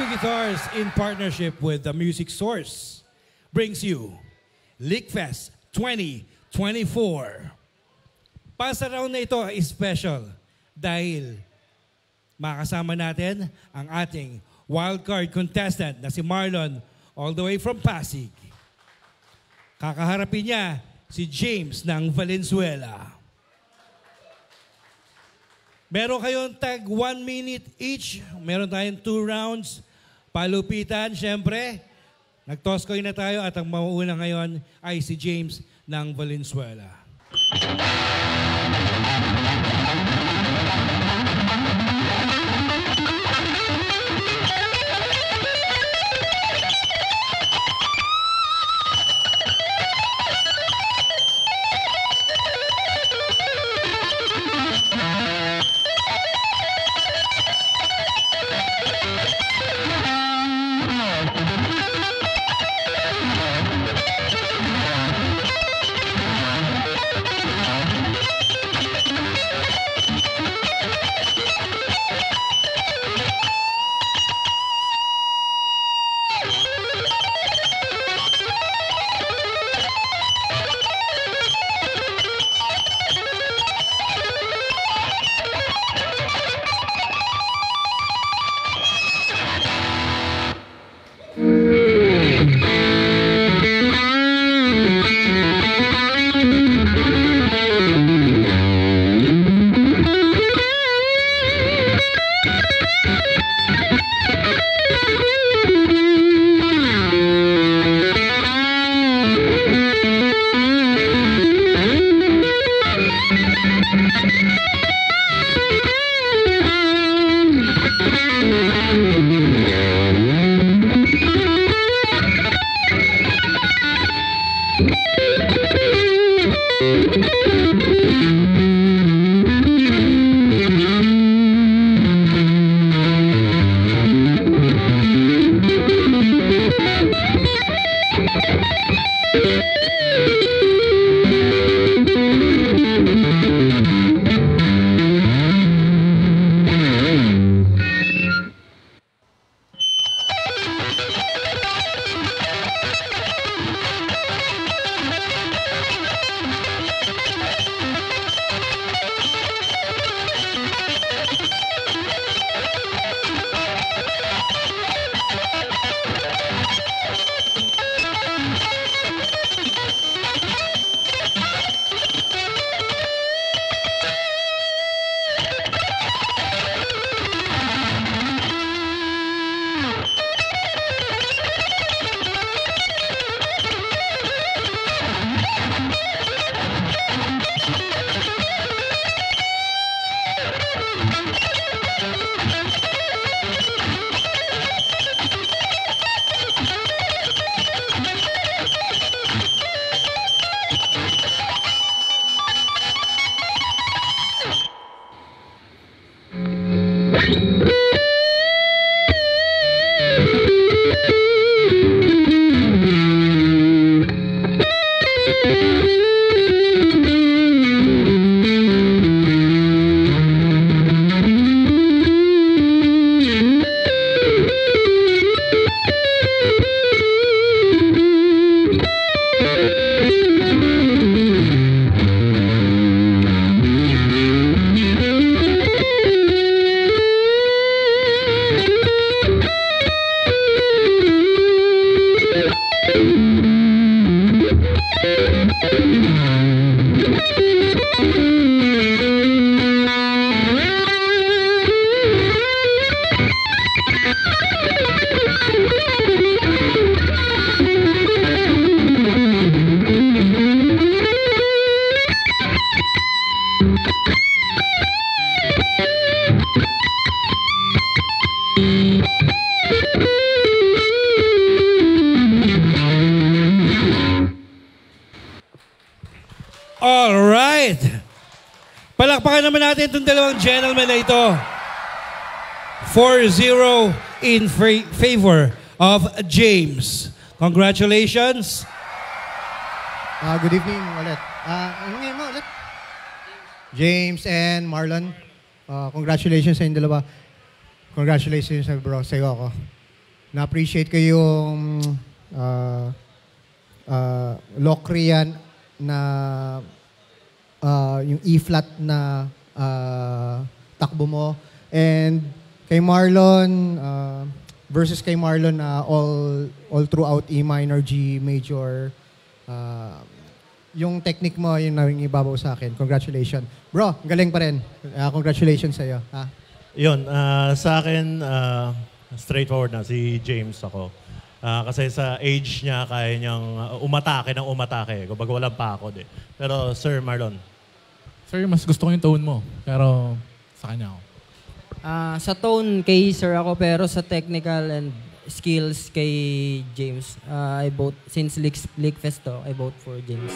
Guitars in partnership with the Music Source brings you Lickfest 2024. Para sa round na ito is special dahil makasama natin ang ating wildcard contestant na si Marlon all the way from Pasig. Kakaharapin niya si James ng Valenzuela. Meron kayong tag 1 minute each. Meron tayong 2 rounds. Palupitan, syempre. Nag-toss coin na tayo at ang mauuna ngayon ay si James ng Valenzuela. Alright! Palakpakan naman natin itong dalawang gentlemen na ito. 4-0 in favor of James. Congratulations! Good evening ulit. Ngayon mo ulit. James and Marlon, congratulations sa inyong dalawa. Congratulations sa bro, sa'yo ako. Na-appreciate ko yung Locrian na yung E-flat na takbo mo. And kay Marlon, versus kay Marlon na all throughout E minor, G major, yung technique mo, yung ibabaw sa akin. Congratulations. Bro, galing pa rin. Congratulations sa'yo. Yun, sa akin, straightforward na, si James ako. Kasi sa age niya, kaya niyang umatake ng umatake. Kumbaga walang pakod eh. Pero Sir Marlon. Sir, mas gusto ko yung tone mo. Pero sa kanya ako. Sa tone, kay Sir ako. Pero sa technical and skills, kay James. I vote, since League Fest to, I vote for James.